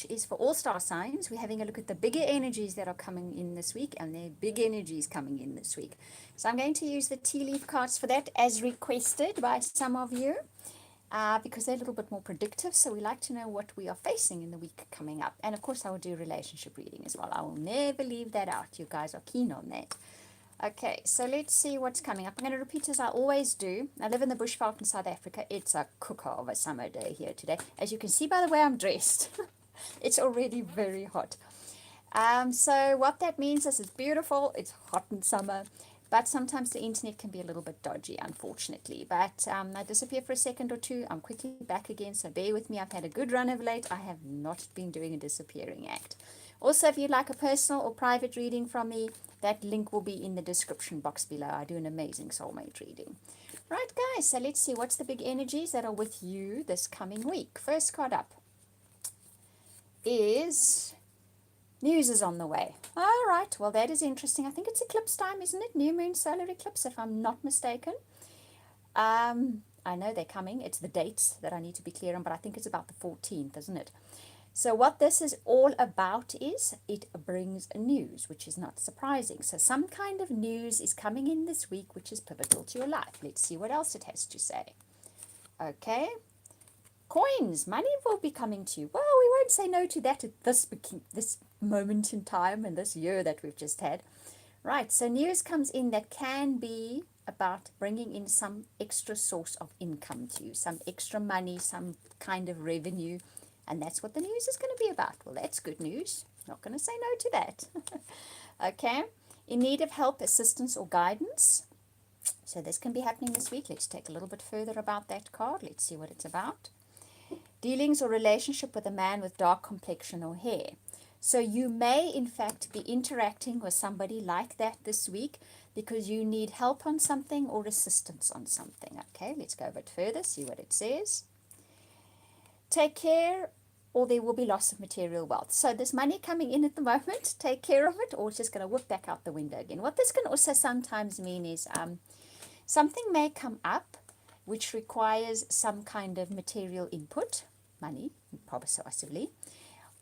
which is for all star signs. We're having a look at the bigger energies that are coming in this week, and there are big energies coming in this week. So I'm going to use the tea leaf cards for that as requested by some of you. Because they're a little bit more predictive, so we like to know what we are facing in the week coming up. And of course, I will do relationship reading as well. I will never leave that out. You guys are keen on that. Okay, so let's see what's coming up. I'm going to repeat as I always do. I live in the bushveld in South Africa. It's a cooker of a summer day here today. As you can see by the way I'm dressed, it's already very hot. So what that means is it's beautiful, it's hot in summer, but sometimes the internet can be a little bit dodgy, unfortunately. But I disappear for a second or two. I'm quickly back again, so bear with me. I've had a good run of late. I have not been doing a disappearing act. Also, if you'd like a personal or private reading from me, that link will be in the description box below. I do an amazing soulmate reading. Right, guys, so let's see what's the big energies that are with you this coming week. First card up is... news is on the way. All right, well, that is interesting. I think it's eclipse time, isn't it? New moon, solar eclipse, if I'm not mistaken. I know they're coming. It's the dates that I need to be clear on, but I think it's about the 14th, isn't it? So what this is all about is it brings news, which is not surprising. So some kind of news is coming in this week, which is pivotal to your life. Let's see what else it has to say. Okay. Coins, money will be coming to you. Well, we won't say no to that at this moment in time and this year that we've just had. Right, so news comes in that can be about bringing in some extra source of income to you, some extra money, some kind of revenue, and that's what the news is going to be about. Well, that's good news. Not going to say no to that. Okay, in need of help, assistance, or guidance. So this can be happening this week. Let's take a little bit further about that card. Let's see what it's about. Dealings or relationship with a man with dark complexion or hair. So you may, in fact, be interacting with somebody like that this week because you need help on something or assistance on something. Okay, let's go a bit further, see what it says. Take care or there will be loss of material wealth. So there's money coming in at the moment. Take care of it or it's just going to whip back out the window again. What this can also sometimes mean is something may come up which requires some kind of material input, money, possibly.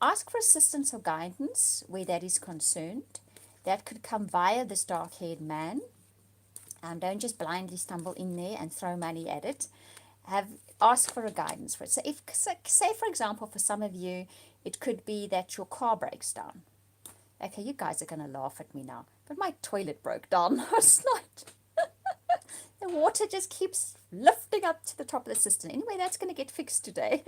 Ask for assistance or guidance where that is concerned. That could come via this dark-haired man. Don't just blindly stumble in there and throw money at it. Ask for a guidance for it. So if, say for example, for some of you, it could be that your car breaks down. Okay, you guys are going to laugh at me now, but my toilet broke down last night. The water just keeps lifting up to the top of the cistern. Anyway, that's going to get fixed today.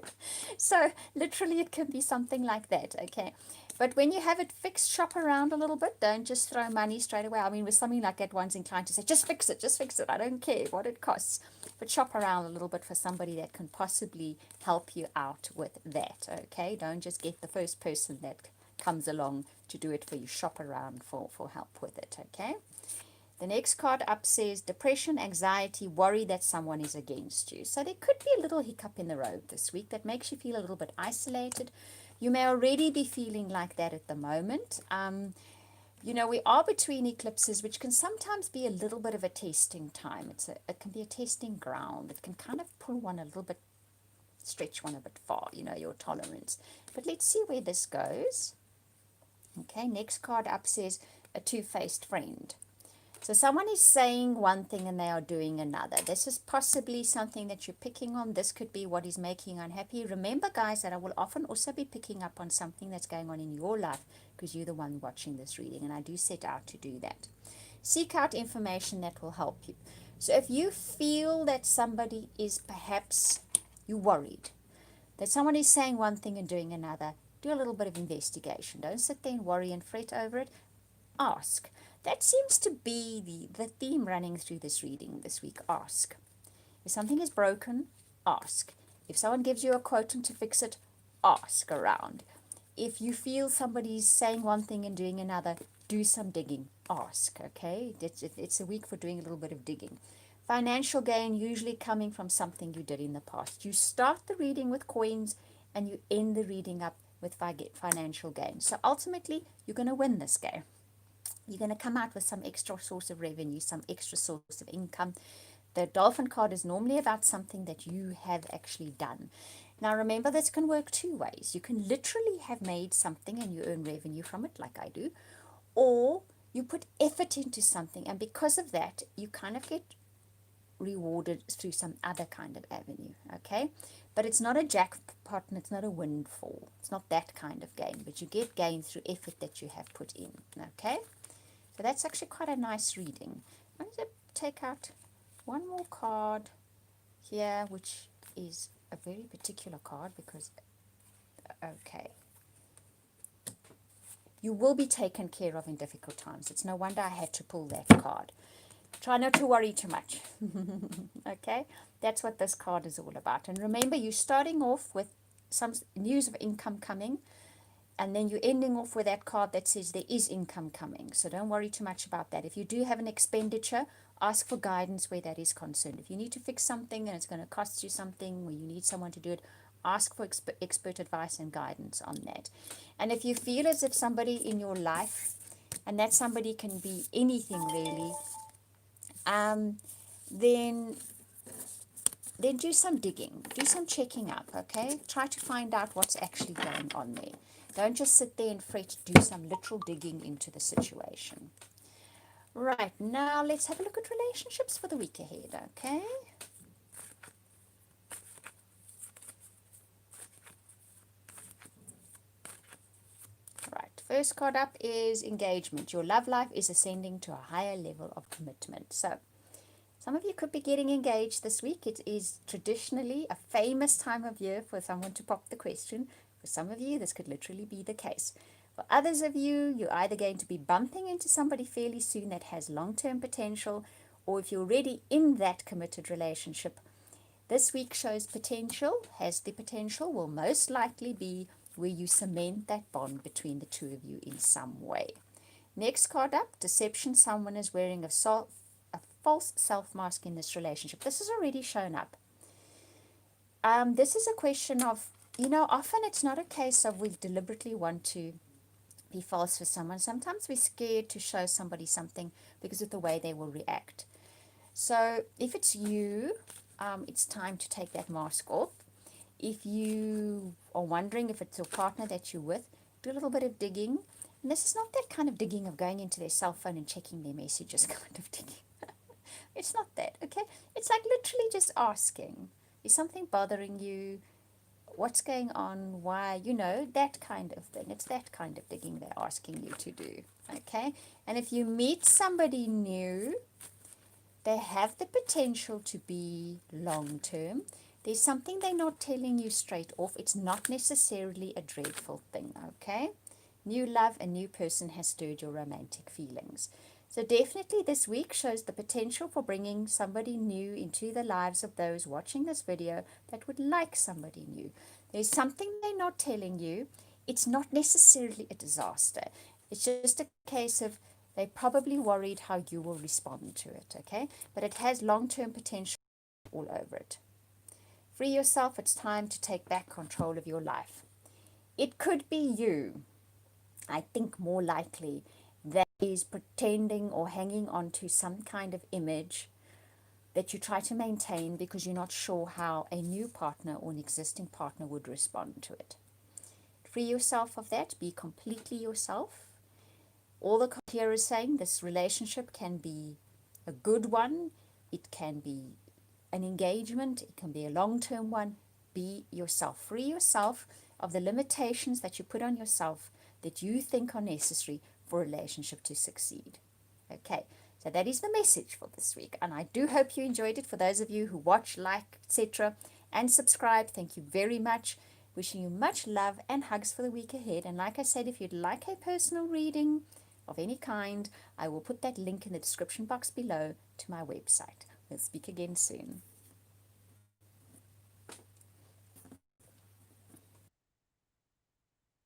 So literally it can be something like that, okay? But when you have it fixed, shop around a little bit. Don't just throw money straight away. I mean, with something like that, one's inclined to say, just fix it, just fix it. I don't care what it costs. But shop around a little bit for somebody that can possibly help you out with that, okay? Don't just get the first person that comes along to do it for you. Shop around for help with it, okay? The next card up says depression, anxiety, worry that someone is against you. So there could be a little hiccup in the road this week that makes you feel a little bit isolated. You may already be feeling like that at the moment. You know, we are between eclipses, which can sometimes be a little bit of a testing time. It can be a testing ground. It can kind of pull one a little bit, stretch one a bit far, you know, your tolerance. But let's see where this goes. Okay, next card up says a two-faced friend. So someone is saying one thing and they are doing another. This is possibly something that you're picking on. This could be what is making you unhappy. Remember, guys, that I will often also be picking up on something that's going on in your life because you're the one watching this reading, and I do set out to do that. Seek out information that will help you. So if you feel that somebody is perhaps, you're worried, that someone is saying one thing and doing another, do a little bit of investigation. Don't sit there and worry and fret over it. Ask. That seems to be the theme running through this reading this week. Ask. If something is broken, ask. If someone gives you a quote and to fix it, ask around. If you feel somebody's saying one thing and doing another, do some digging. Ask, okay? It's a week for doing a little bit of digging. Financial gain usually coming from something you did in the past. You start the reading with coins and you end the reading up with financial gain. So ultimately, you're going to win this game. You're going to come out with some extra source of revenue, some extra source of income. The Dolphin card is normally about something that you have actually done. Now remember, this can work two ways. You can literally have made something and you earn revenue from it, like I do, or you put effort into something, and because of that, you kind of get rewarded through some other kind of avenue, okay? But it's not a jackpot and it's not a windfall. It's not that kind of gain, but you get gain through effort that you have put in, okay? So that's actually quite a nice reading. I'm going to take out one more card here, which is a very particular card because, okay, you will be taken care of in difficult times. It's no wonder I had to pull that card. Try not to worry too much. Okay, that's what this card is all about. And remember, you're starting off with some news of income coming, and then you're ending off with that card that says there is income coming. So don't worry too much about that. If you do have an expenditure, ask for guidance where that is concerned. If you need to fix something and it's going to cost you something, or you need someone to do it, ask for expert advice and guidance on that. And if you feel as if somebody in your life, and that somebody can be anything really, then do some digging, do some checking up, okay? Try to find out what's actually going on there. Don't just sit there and fret, do some literal digging into the situation. Right, now let's have a look at relationships for the week ahead, okay? Right, first card up is engagement. Your love life is ascending to a higher level of commitment. So, some of you could be getting engaged this week. It is traditionally a famous time of year for someone to pop the question. For some of you, this could literally be the case. For others of you, you're either going to be bumping into somebody fairly soon that has long-term potential, or if you're already in that committed relationship, this week shows potential, has the potential, will most likely be where you cement that bond between the two of you in some way. Next card up, deception. Someone is wearing a false self-mask in this relationship. This has already shown up. This is a question of, often it's not a case of we deliberately want to be false for someone. Sometimes we're scared to show somebody something because of the way they will react. So if it's you, it's time to take that mask off. If you are wondering if it's your partner that you're with, do a little bit of digging. And this is not that kind of digging of going into their cell phone and checking their messages kind of digging. It's not that, okay? It's like literally just asking, is something bothering you? What's going on? Why? That kind of thing. It's that kind of digging they're asking you to do, okay? And if you meet somebody new, they have the potential to be long-term. There's something they're not telling you straight off. It's not necessarily a dreadful thing, okay? New love, a new person has stirred your romantic feelings. So definitely this week shows the potential for bringing somebody new into the lives of those watching this video that would like somebody new. There's something they're not telling you. It's not necessarily a disaster. It's just a case of they're probably worried how you will respond to it, okay? But it has long-term potential all over it. Free yourself. It's time to take back control of your life. It could be you. I think more likely that is pretending or hanging on to some kind of image that you try to maintain because you're not sure how a new partner or an existing partner would respond to it. Free yourself of that. Be completely yourself. All the card here is saying this relationship can be a good one. It can be an engagement. It can be a long-term one. Be yourself. Free yourself of the limitations that you put on yourself that you think are necessary for a relationship to succeed. Okay, so that is the message for this week, and I do hope you enjoyed it. For those of you who watch, like, etc., and subscribe, thank you very much. Wishing you much love and hugs for the week ahead. And like I said, if you'd like a personal reading of any kind, I will put that link in the description box below to my website. We'll speak again soon.